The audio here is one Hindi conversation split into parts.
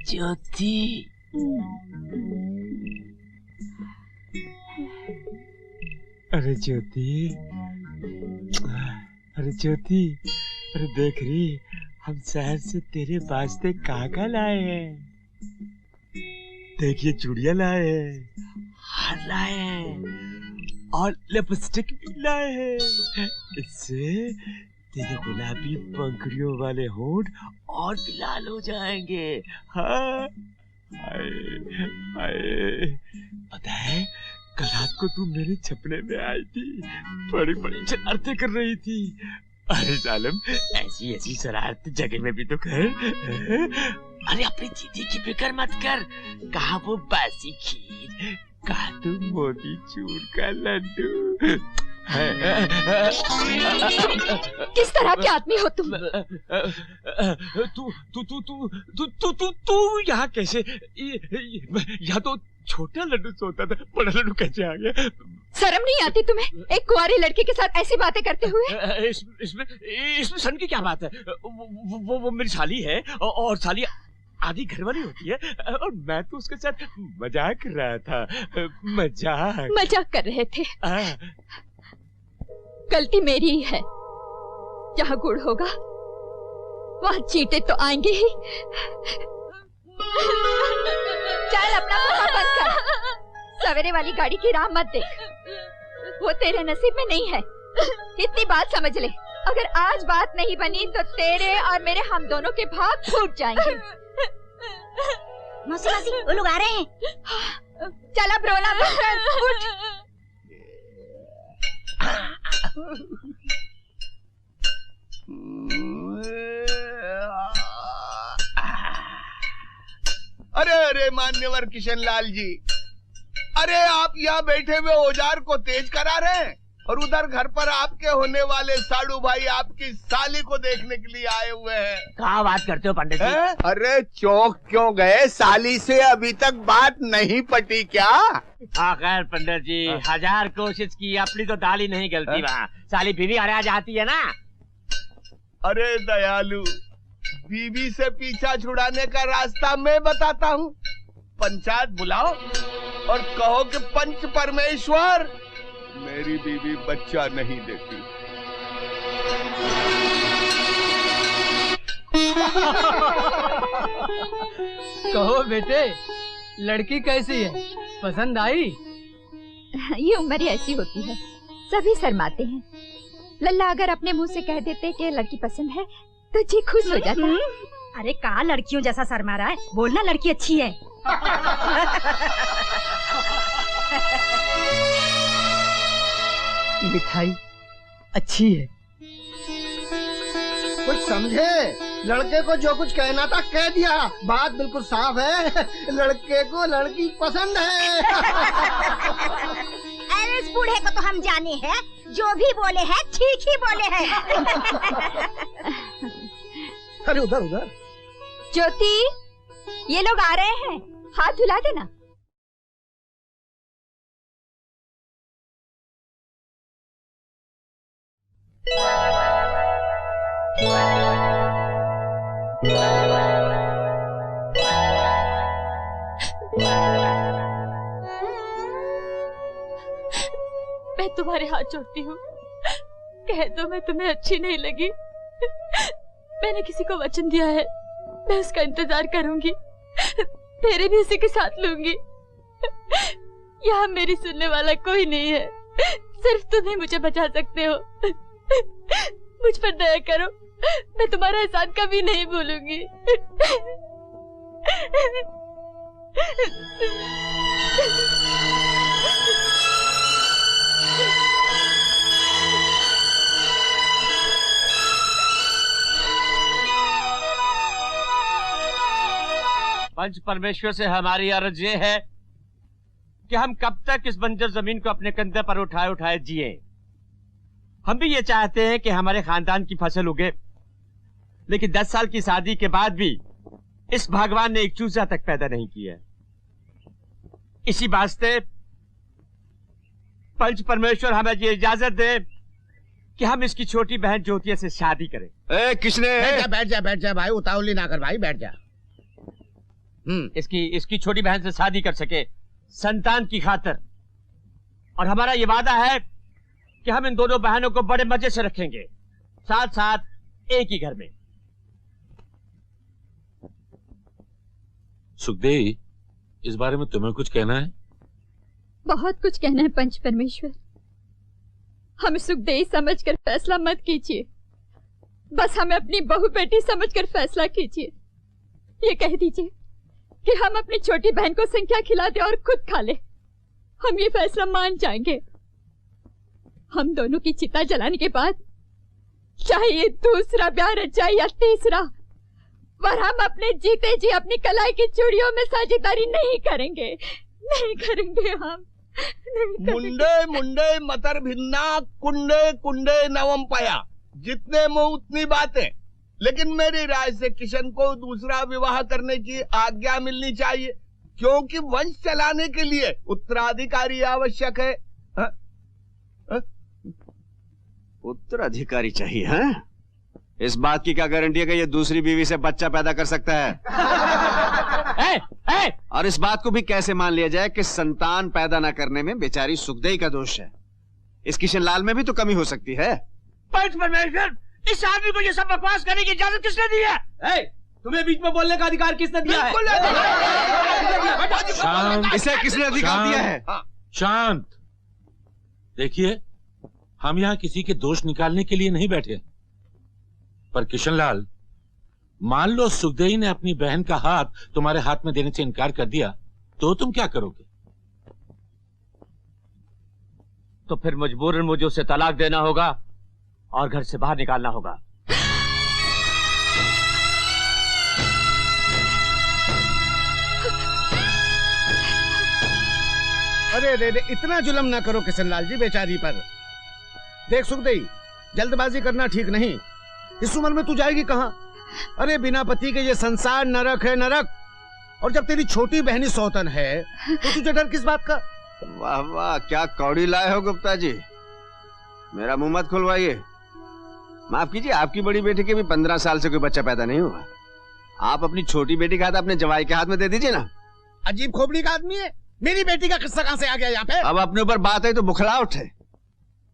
ज्योति, अरे ज्योति, अरे ज्योति, अरे देख रही, हम शहर से तेरे वास्ते काका लाए हैं। देखिए चूड़ियां लाए हैं, हार लाए हैं और लिपस्टिक भी लाए हैं। इससे तेरे गुलाबी पंखुड़ियों वाले होंठ और भी लाल हो जाएंगे। हाँ, हाय, हाय। पता है कल रात को तू मेरे छपने में आई थी, बड़ी बड़ी शरारतें कर रही थी। अरे जालिम, ऐसी ऐसी शरारत जगह में भी तो कर। अरे अपनी दीदी की फिक्र मत कर, कहा वो बासी खीर, कहा तू मोती चूर का लड्डू। किस तरह के आदमी हो तुम? तू यहाँ कैसे? यहाँ तो छोटा लड्डू सोता था, बड़ा लड्डू कैसे आ गया? शर्म नहीं आती तुम्हें एक कुंवारी लड़की के साथ ऐसी बातें करते हुए? इसमें शर्म की क्या बात है? वो मेरी साली है और साली आधी घरवाली होती है और मैं तो उसके साथ मजाक कर रहा था। मजाक कर रहे थे? गलती मेरी ही है। जहाँ गुड़ होगा वहाँ चींटे तो आएंगे ही। चल अपना मुंह बंद कर, सवेरे वाली गाड़ी की राह मत देख, वो तेरे नसीब में नहीं है। इतनी बात समझ ले, अगर आज बात नहीं बनी तो तेरे और मेरे हम दोनों के भाग फूट जाएंगे। मौसी मौसी, वो लोग आ रहे हैं। चल अब रोना बंद कर, उठ। अरे अरे मान्यवर किशन लाल जी, अरे आप यहाँ बैठे हुए औजार को तेज करा रहे हैं और उधर घर पर आपके होने वाले साड़ू भाई आपकी साली को देखने के लिए आए हुए हैं। क्या बात करते हो पंडित जी? अरे चौंक क्यों गए? साली से अभी तक बात नहीं पटी क्या? हाँ खैर पंडित जी, 1000 कोशिश की, अपनी तो दाल ही नहीं गलती। वहाँ साली बीवी आ जाती है ना। अरे दयालु, बीवी से पीछा छुड़ाने का रास्ता मैं बताता हूँ। पंचायत बुलाओ और कहो कि पंच परमेश्वर मेरी बीवी बच्चा नहीं देती। कहो बेटे, लड़की कैसी है, पसंद आई? ये उम्र ही ऐसी होती है, सभी शर्माते हैं। लल्ला अगर अपने मुंह से कह देते कि लड़की पसंद है तो जी खुश हो जाता। अरे कहाँ लड़कियों जैसा शर्मा रहा है, बोलना लड़की अच्छी है। मिठाई अच्छी है। कुछ समझे? लड़के को जो कुछ कहना था कह दिया, बात बिल्कुल साफ है। लड़के को लड़की पसंद है। अरे इस बूढ़े को तो हम जाने हैं, जो भी बोले हैं ठीक ही बोले हैं। अरे उधर उधर। ज्योति, ये लोग आ रहे हैं, हाथ धुला देना। मैं तुम्हारे हाथ जोड़ती हूँ, कह दो मैं तुम्हें अच्छी नहीं लगी। मैंने किसी को वचन दिया है, मैं उसका इंतजार करूंगी, तेरे भी उसी के साथ लूंगी। यहाँ मेरी सुनने वाला कोई नहीं है, सिर्फ तुम ही मुझे बचा सकते हो। मुझ पर दया करो, मैं तुम्हारा एहसान कभी नहीं भूलूंगी। पंच परमेश्वर से हमारी अर्ज ये है कि हम कब तक इस बंजर जमीन को अपने कंधे पर उठाए उठाए जिए। हम भी ये चाहते हैं कि हमारे खानदान की फसल उगे, लेकिन 10 साल की शादी के बाद भी इस भगवान ने एक चूजा तक पैदा नहीं किया। इसी वास्ते पंच परमेश्वर हमें ये इजाजत दे कि हम इसकी छोटी बहन ज्योतिया से शादी करें। किसने? बैठ जा भाई, उतावली ना कर भाई, बैठ जा। इसकी छोटी बहन से शादी कर सके संतान की खातिर, और हमारा ये वादा है कि हम इन दोनों बहनों को बड़े मजे से रखेंगे, साथ साथ एक ही घर में। सुखदेवी, इस बारे में तुम्हें कुछ कहना है? बहुत कुछ कहना है पंच परमेश्वर। हमें सुखदेवी समझकर फैसला मत कीजिए, बस हमें अपनी बहू बेटी समझकर फैसला कीजिए। ये कह दीजिए कि हम अपनी छोटी बहन को संख्या खिला दे और खुद खा ले, हम ये फैसला मान जाएंगे। हम दोनों की चिता जलाने के बाद चाहे ये दूसरा ब्याह रचाए या तीसरा, पर हम अपने जीते जी अपनी कलाई की चूड़ियों में साझेदारी नहीं करेंगे, नहीं करेंगे हम। मुंडे मुंडे मतर भिन्ना, कुंडे कुंडे नवम पाया। जितने मुंह उतनी बातें। लेकिन मेरी राय से किशन को दूसरा विवाह करने की आज्ञा मिलनी चाहिए, क्योंकि वंश चलाने के लिए उत्तराधिकारी आवश्यक है। उत्तराधिकारी चाहिए? हैं? इस बात की क्या गारंटी है कि ये दूसरी बीवी से बच्चा पैदा कर सकता है? और इस बात को भी कैसे मान लिया जाए कि संतान पैदा न करने में बेचारी सुखदेवी का दोष है? इस किशन लाल में भी तो कमी हो सकती है। पंच परमेश्वर, इस आदमी को ये सब बकवास करने की इजाजत किसने दी है? तुम्हें बीच में बोलने का अधिकार किसने दिया है? शांत। इसे किसने अधिकार दिया है? शांत। देखिए, हम यहाँ किसी के दोष निकालने के लिए नहीं बैठे, पर किशनलाल, मान लो सुखदेवी ने अपनी बहन का हाथ तुम्हारे हाथ में देने से इनकार कर दिया, तो तुम क्या करोगे? तो फिर मजबूरन मुझे उसे तलाक देना होगा और घर से बाहर निकालना होगा। अरे इतना जुल्म ना करो किशनलाल जी बेचारी पर। देख सुखदेवी, जल्दबाजी करना ठीक नहीं। इस उम्र में तू जाएगी कहाँ? अरे बिना पति के ये संसार नरक है, नरक। और जब तेरी छोटी बहनी सौतन है तो तुझे डर किस बात का? वाह वाह, क्या कौड़ी लाए हो गुप्ता जी। मेरा मुंह मत खुलवाइए। माफ कीजिए, आपकी बड़ी बेटी के भी 15 साल से कोई बच्चा पैदा नहीं हुआ। आप अपनी छोटी बेटी का हाथ अपने जवाई के हाथ में दे दीजिए ना। अजीब खोपड़ी का आदमी है। मेरी बेटी का किस्सा कहां से आ गया यहाँ पे? अब अपने ऊपर बात है तो बुखला उठे।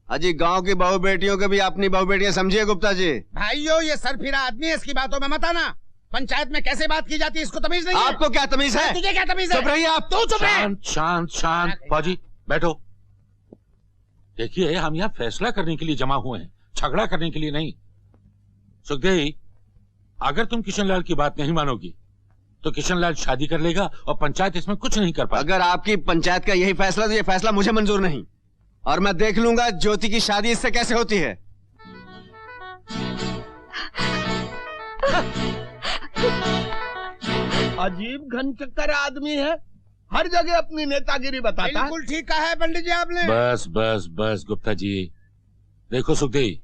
अजी, गांव की बहू बेटियों के भी अपनी बहू बेटियां समझिए गुप्ता जी। भाइयों, ये सरफिरा आदमी है, इसकी बातों में मत आना। पंचायत में कैसे बात की जाती है इसको तमीज नहीं है। आपको क्या तमीज है? तुझे क्या तमीज है? चुप रहिए आप। तू चुप रह। शांत शांत शांत। फौजी बैठो। देखिए, हम यहाँ फैसला करने के लिए जमा हुए हैं, झगड़ा करने के लिए नहीं। सुखदेवी, अगर तुम किशनलाल की बात नहीं मानोगी तो किशनलाल शादी कर लेगा और पंचायत इसमें कुछ नहीं कर पाएगी। अगर आपकी पंचायत का यही फैसला, तो ये फैसला मुझे मंजूर नहीं, और मैं देख लूंगा ज्योति की शादी इससे कैसे होती है। अजीब घनचक्कर आदमी है, हर जगह अपनी नेतागिरी बताता है। बिल्कुल ठीक कहा है पंडित जी आपने। बस बस बस गुप्ता जी। देखो सुखदेवी,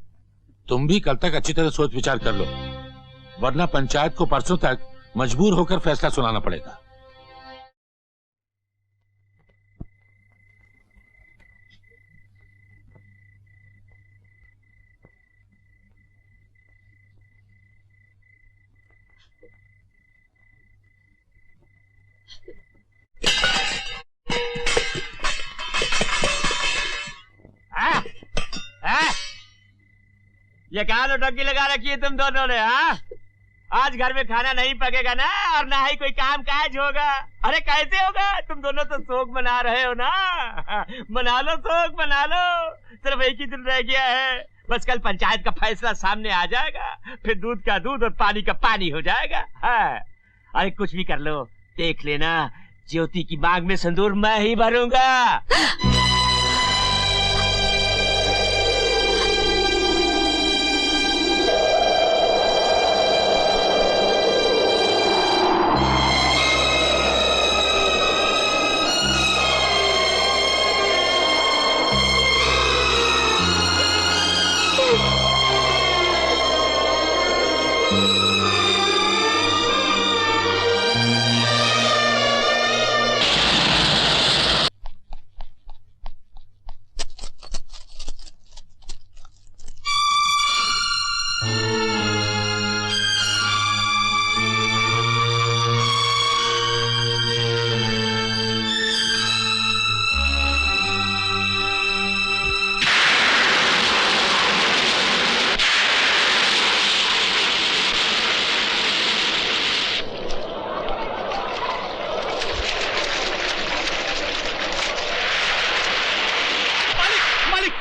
तुम भी कल तक अच्छी तरह सोच विचार कर लो, वरना पंचायत को परसों तक मजबूर होकर फैसला सुनाना पड़ेगा। ये कहाँ नौटंकी लगा रखी है तुम दोनों ने? आज घर में खाना नहीं पकेगा ना, और ना ही कोई काम काज होगा। अरे कैसे होगा? तुम दोनों तो शोक मना रहे हो ना। मना लो, शोक मना लो। सिर्फ एक ही दिन रह गया है, बस कल पंचायत का फैसला सामने आ जाएगा, फिर दूध का दूध और पानी का पानी हो जाएगा। अरे कुछ भी कर लो, देख लेना ज्योति की मांग में सिंदूर मैं ही भरूंगा।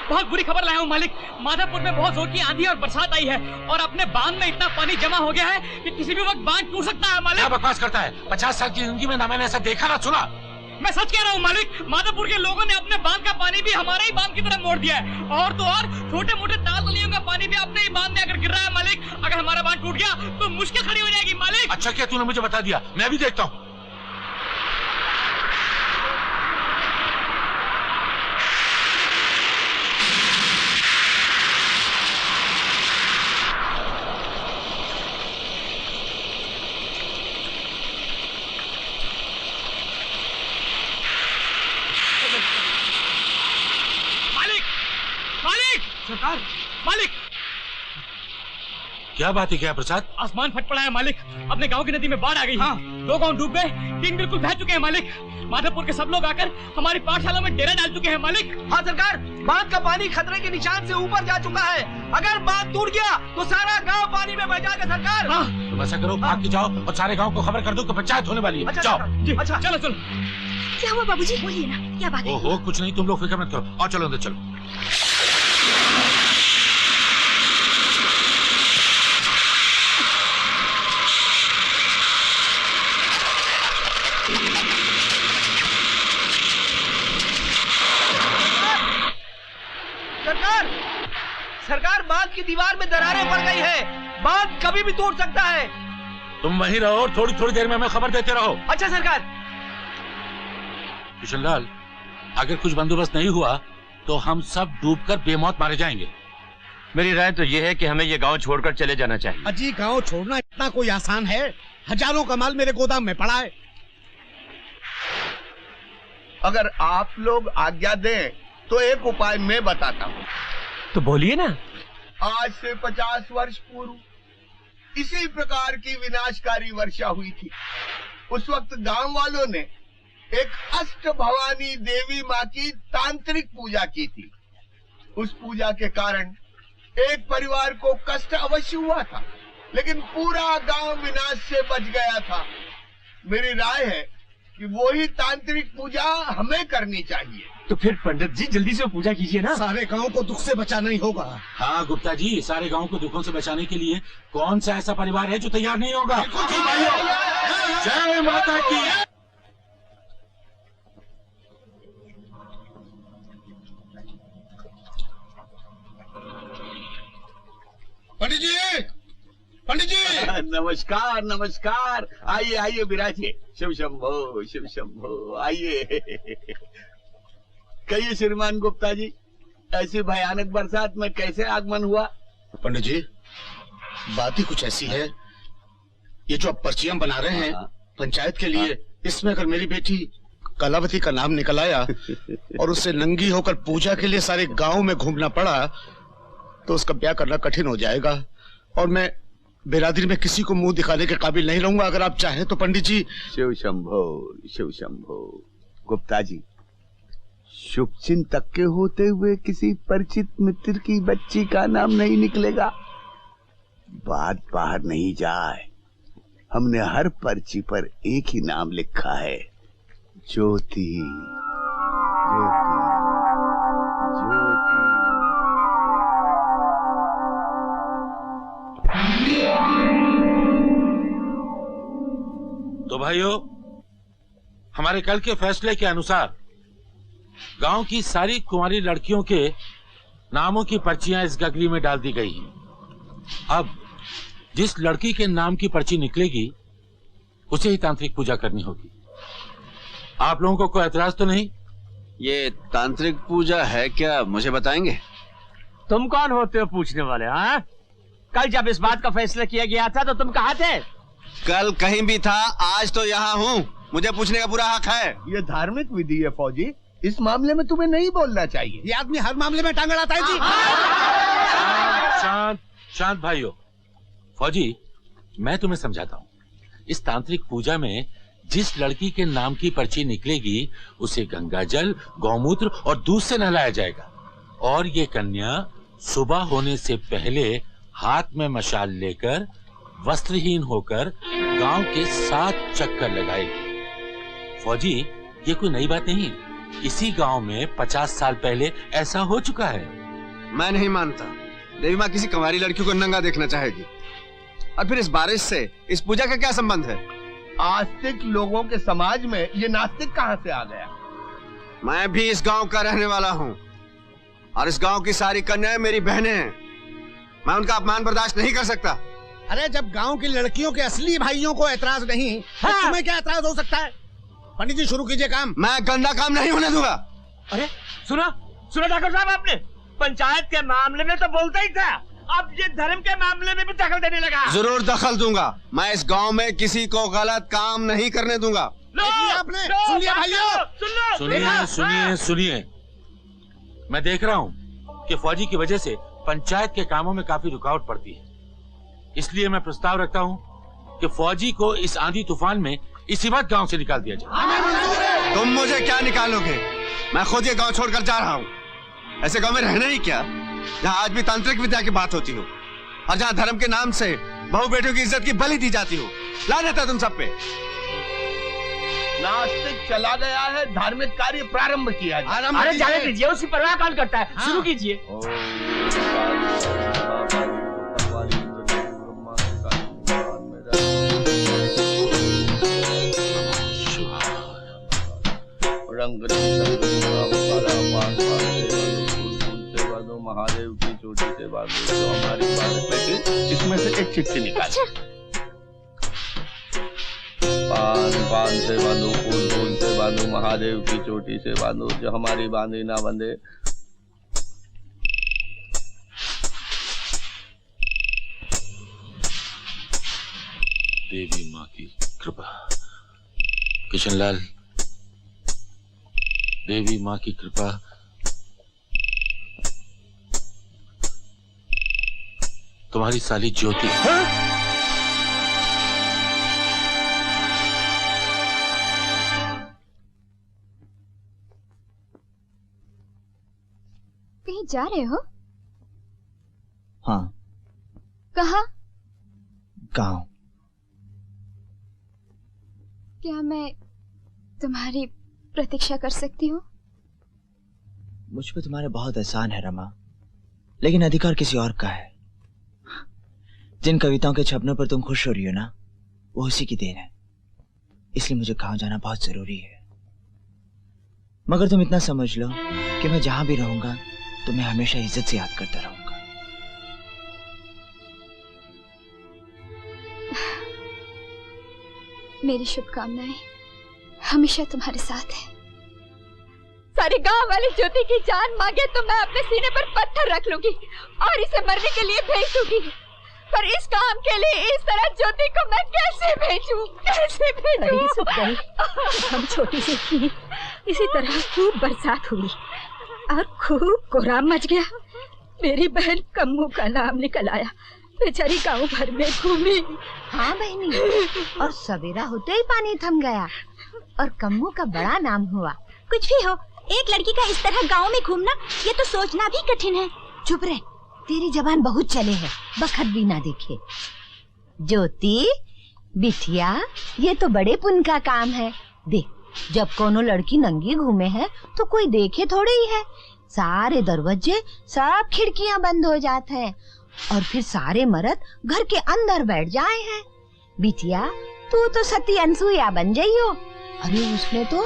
बहुत बुरी खबर लाया हूँ मालिक। माधवपुर में बहुत जोर की आंधी और बरसात आई है और अपने बांध में इतना पानी जमा हो गया है कि किसी भी वक्त बांध टूट सकता है मालिक। क्या बकवास करता है? 50 साल की जिंदगी में ना मैंने ऐसा देखा ना सुना। मैं सच कह रहा हूँ मालिक, माधवपुर के लोगों ने अपने बांध का पानी भी हमारे ही बांध की तरफ मोड़ दिया है और तो और छोटे मोटे ताल तलियों का पानी भी अपने ही बांध में आकर गिर रहा है मालिक। अगर हमारा बांध टूट गया तो मुश्किल खड़ी हो जाएगी मालिक। अच्छा क्या तूने मुझे बता दिया, मैं भी देखता हूँ। सरकार, मालिक क्या बात है क्या प्रसाद? आसमान फट पड़ा है मालिक। अपने गांव की नदी में बाढ़ आ गई है। 2 गांव डूब गए, 3 बिल्कुल बह चुके हैं मालिक। माधवपुर के सब लोग आकर हमारी पाठशाला में डेरा डाल चुके हैं मालिक। हाँ सरकार, बांध का पानी खतरे के निशान से ऊपर जा चुका है। अगर बांध टूट गया तो सारा गांव पानी में बह जाएगा सरकार। तुम ऐसा करो, भाग के जाओ और सारे गाँव को खबर कर दो कि पंचायत होने वाली है। अच्छा, जाओ। अच्छा चलो चलो। क्या हुआ बाबूजी, बोलिए ना, क्या बात है? ओहो कुछ नहीं, तुम लोग फिक्र मत करो। और चलो अंदर चलो। सरकार, सरकार बांध की दीवार में दरारें पड़ गई है। बांध कभी भी टूट सकता है। तुम वहीं रहो और थोड़ी थोड़ी देर में हमें खबर देते रहो। अच्छा सरकार। किशनलाल, अगर कुछ बंदोबस्त नहीं हुआ तो हम सब डूबकर बेमौत मारे जाएंगे। मेरी राय तो ये है कि हमें ये गांव छोड़कर चले जाना चाहिए। अजी गांव छोड़ना इतना कोई आसान है? हजारों का माल मेरे गोदाम में पड़ा है। अगर आप लोग आज्ञा दें तो एक उपाय मैं बताता हूँ। तो बोलिए ना। आज से 50 वर्ष पूर्व इसी प्रकार की विनाशकारी वर्षा हुई थी। उस वक्त गांव वालों ने एक अष्ट भवानी देवी माँ की तांत्रिक पूजा की थी। उस पूजा के कारण एक परिवार को कष्ट अवश्य हुआ था, लेकिन पूरा गांव विनाश से बच गया था। मेरी राय है कि वही तांत्रिक पूजा हमें करनी चाहिए। तो फिर पंडित जी जल्दी से पूजा कीजिए ना। सारे गांव को दुख से बचाना ही होगा। हाँ गुप्ता जी, सारे गांव को दुखों से बचाने के लिए कौन सा ऐसा परिवार है जो तैयार नहीं होगा? जय माता की। पंडित जी, पंडित जी। नमस्कार नमस्कार, आइए आइए विराजिए। शिव शंभो शिव शंभो, आइए। कहिए श्रीमान गुप्ता जी, ऐसी भयानक बरसात में कैसे आगमन हुआ? पंडित जी, बात ही कुछ ऐसी है। ये जो आप पर्चियां बना रहे हैं पंचायत के लिए, इसमें अगर मेरी बेटी कलावती का नाम निकल आया और उससे नंगी होकर पूजा के लिए सारे गांव में घूमना पड़ा तो उसका ब्याह करना कठिन हो जाएगा और मैं बिरादरी में किसी को मुंह दिखाने के काबिल नहीं रहूंगा। अगर आप चाहें तो पंडित जी। शिव शंभो शिव शंभो। गुप्ता जी, शुभ चिंतक के होते हुए किसी परिचित मित्र की बच्ची का नाम नहीं निकलेगा। बात बाहर नहीं जाए, हमने हर पर्ची पर एक ही नाम लिखा है, ज्योति ज्योति ज्योति। तो भाइयों, हमारे कल के फैसले के अनुसार गांव की सारी कुंवारी लड़कियों के नामों की पर्चियां इस गगरी में डाल दी गई हैं। अब जिस लड़की के नाम की पर्ची निकलेगी उसे ही तांत्रिक पूजा करनी होगी। आप लोगों को कोई एतराज तो नहीं? ये तांत्रिक पूजा है क्या, मुझे बताएंगे? तुम कौन होते हो पूछने वाले? हाँ, कल जब इस बात का फैसला किया गया था तो तुम कहाँ थे? कल कहीं भी था, आज तो यहाँ हूँ। मुझे पूछने का पूरा हक है। ये धार्मिक विधि है फौजी, इस मामले में तुम्हें नहीं बोलना चाहिए। ये आदमी हर मामले में टांग अड़ाता है जी। शांत शांत भाइयों। फौजी, मैं तुम्हें समझाता हूँ। इस तांत्रिक पूजा में जिस लड़की के नाम की पर्ची निकलेगी उसे गंगा जल, गौमूत्र और दूध से नहलाया जाएगा और ये कन्या सुबह होने से पहले हाथ में मशाल लेकर वस्त्रहीन होकर गांव के 7 चक्कर लगाएगी। फौजी, ये कोई नई बात नहीं, इसी गांव में 50 साल पहले ऐसा हो चुका है। मैं नहीं मानता। देवी माँ किसी कुंवारी लड़की को नंगा देखना चाहेगी। और फिर इस बारिश से इस पूजा का क्या संबंध है? आस्तिक लोगों के समाज में ये नास्तिक कहाँ से आ गया? मैं भी इस गांव का रहने वाला हूँ और इस गांव की सारी कन्याएं मेरी बहनें हैं। मैं उनका अपमान बर्दाश्त नहीं कर सकता। अरे जब गांव की लड़कियों के असली भाइयों को एतराज नहीं, तो तुम्हें क्या एतराज हो सकता है? पंडित जी शुरू कीजिए काम। मैं गंदा काम नहीं होने दूंगा। अरे सुना डॉक्टर साहब, आपने पंचायत के मामले में तो बोलता ही था, अब ये धर्म के मामले में भी दखल देने लगा। जरूर दखल दूंगा। मैं इस गांव में किसी को गलत काम नहीं करने दूंगा। आपने सुन लिया भाइयों? सुनिए सुनिए सुनिए, मैं देख रहा हूँ कि फौजी की वजह से पंचायत के कामों में काफी रुकावट पड़ती है, इसलिए मैं प्रस्ताव रखता हूँ कि फौजी को इस आंधी तूफान में इसी वक्त गांव से निकाल दिया जाए। तुम मुझे क्या निकालोगे? मैं खुद ये गांव छोड़कर जा रहा हूँ। ऐसे गांव में रहना ही क्या जहाँ आज भी तांत्रिक विद्या की बात होती हो और जहाँ धर्म के नाम से बहू बेटियों की इज्जत की बलि दी जाती हो। लानत है तुम सब पे। नास्तिक चला गया है, धार्मिक कार्य प्रारंभ किया जाए। अरे जाने दीजिए, उसी परवाह कौन करता है। शुरू कीजिए। महादेव की चोटी से बांधो तो हमारी बात, लेकिन इसमें से एक चिट्ठी निकाल। पान से बांधो, फूल से बांधो, महादेव की चोटी से बांधो, जो हमारी बांधी ना बंधे। देवी माँ की कृपा। किशनलाल, देवी माँ की कृपा। तुम्हारी साली ज्योति। कहीं जा रहे हो? हाँ। कहाँ? गाँव। क्या मैं तुम्हारी प्रतीक्षा कर सकती हूँ? मुझ पे तुम्हारे बहुत एहसान है रमा, लेकिन अधिकार किसी और का है। जिन कविताओं के छपने पर तुम खुश हो रही हो ना, वो उसी की देन है। इसलिए मुझे गांव जाना बहुत जरूरी है। मगर तुम इतना समझ लो कि मैं जहां भी रहूंगा तो मैं हमेशा इज्जत से याद करता रहूंगा। मेरी शुभकामनाएं हमेशा तुम्हारे साथ है। सारे गांव वाली ज्योति की जान मांगे तो मैं अपने सीने पर पत्थर रख लूंगी और इसे मरने के लिए भेज दूंगी, पर इस काम के लिए इस तरह ज्योति को मैं कैसे भेजूं? कैसे भेजूं? हम छोटी सी थी, इसी तरह खूब बरसात हुई और खूब कोहराम मच गया। मेरी बहन कम्मू का नाम निकल आया, बेचारी गांव भर में घूमी। हाँ बहनी, और सवेरा होते ही पानी थम गया और कम्मू का बड़ा नाम हुआ। कुछ भी हो, एक लड़की का इस तरह गांव में घूमना, ये तो सोचना भी कठिन है। चुप रहे, तेरी जबान बहुत चले है, बखत भी ना देखे। ज्योति, बिटिया, ये तो बड़े पुण्य का काम है। देख, जब कोनो लड़की नंगी घूमे है तो कोई देखे थोड़े ही है। सारे दरवाजे, सब खिड़कियां बंद हो जाते हैं और फिर सारे मर्द घर के अंदर बैठ जाए हैं। बिटिया, तू तो सती अनसुईया बन जाइयो। अरे उसने तो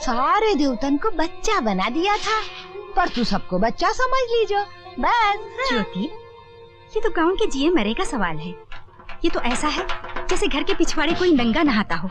सारे देवतन को बच्चा बना दिया था, पर तू सबको बच्चा समझ लीजो बस। ज्योति, ये तो गांव के जिए मरे का सवाल है। ये तो ऐसा है जैसे घर के पिछवाड़े कोई नंगा नहाता हो।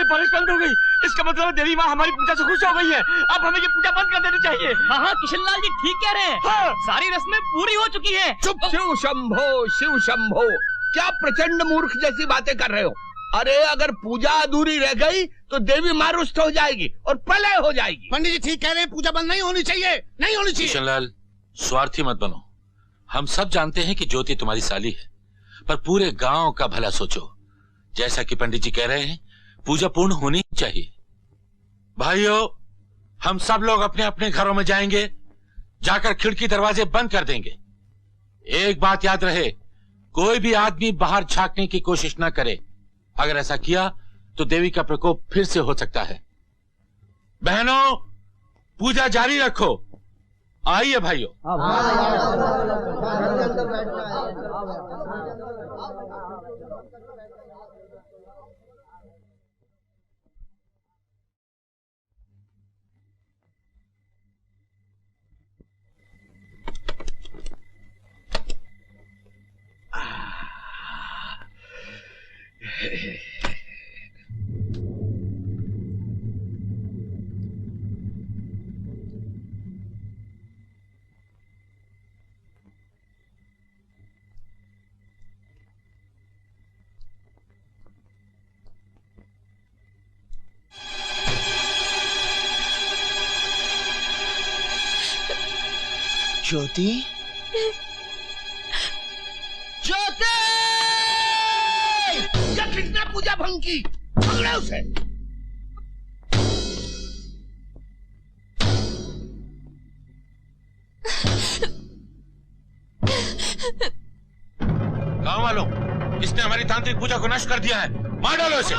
बारिश बंद हो गई, इसका मतलब देवी माँ हमारी पूजा से खुश हो गई है। अब हमें ये पूजा बंद कर देनी चाहिए। हाँ किशनलाल जी ठीक कह रहे हैं। हाँ। सारी रस्में पूरी हो चुकी हैं। चुप शिव शंभो, शिव शंभो, क्या प्रचंड मूर्ख जैसी बातें कर रहे हो? अरे अगर पूजा अधूरी रह गई तो देवी माँ रुष्ट हो जाएगी और प्रलय हो जाएगी। पंडित जी ठीक कह रहे हैं, पूजा बंद नहीं होनी चाहिए, नहीं होनी चाहिए। किशनलाल स्वार्थी मत बनो। हम सब जानते हैं कि ज्योति तुम्हारी साली है, पर पूरे गांव का भला सोचो। जैसा कि पंडित जी कह रहे हैं, पूजा पूर्ण होनी चाहिए। भाइयों, हम सब लोग अपने अपने घरों में जाएंगे, जाकर खिड़की दरवाजे बंद कर देंगे। एक बात याद रहे, कोई भी आदमी बाहर झांकने की कोशिश न करे। अगर ऐसा किया तो देवी का प्रकोप फिर से हो सकता है। बहनों, पूजा जारी रखो। आइए भाइयों। ज्योति, ज्योति! क्या किसने पूजा भंग की? पकड़ो उसे। गांव वालों, इसने हमारी तांत्रिक पूजा को नष्ट कर दिया है। मार डालो इसे।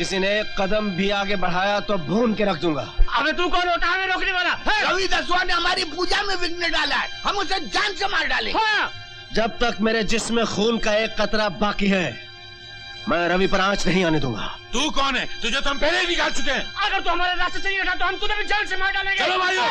किसी ने एक कदम भी आगे बढ़ाया तो भून के रख दूंगा। अबे तू कौन होता है रोकने वाला? रवि दसवा ने हमारी पूजा में विघ्न डाला है, हम उसे जान से मार डालेंगे। हाँ। जब तक मेरे जिस्म में खून का एक कतरा बाकी है, मैं रवि पर आंच नहीं आने दूंगा। तू कौन है? तुझे तो हम पहले ही निकाल चुके हैं। अगर तू हमारे रास्ते से नहीं हटा तो हम तुझे भी जान से मार डालेंगे। चलो भाइयों।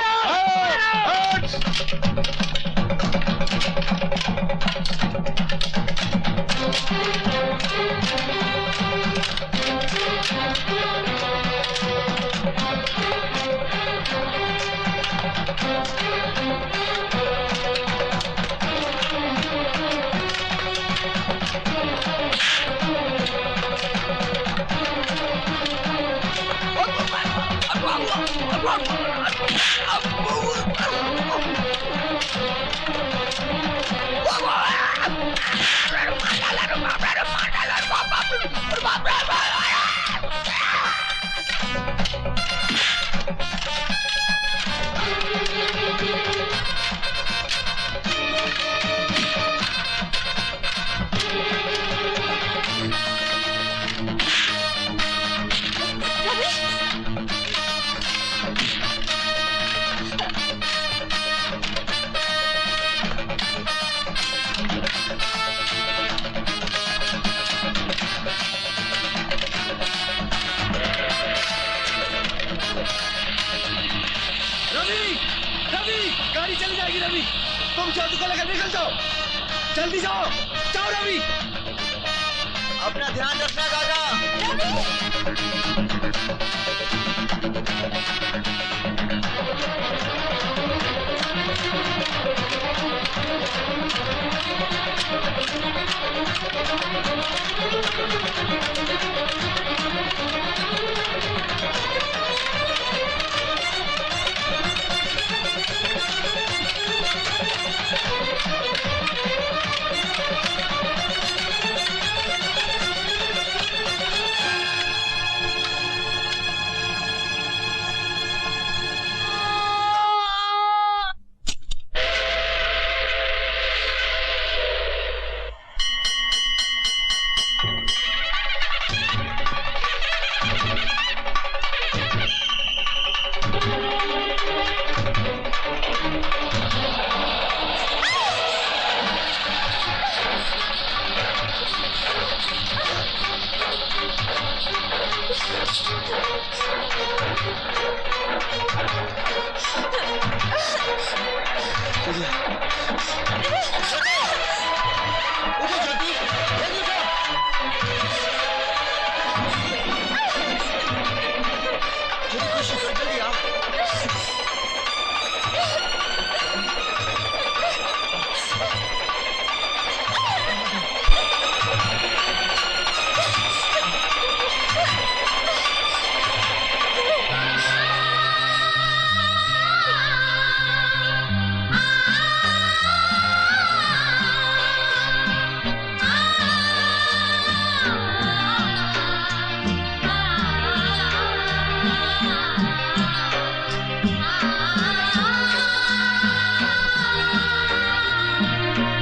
जल्दी जाओ, जाओ रवि। अपना ध्यान रखना काका। चलिए।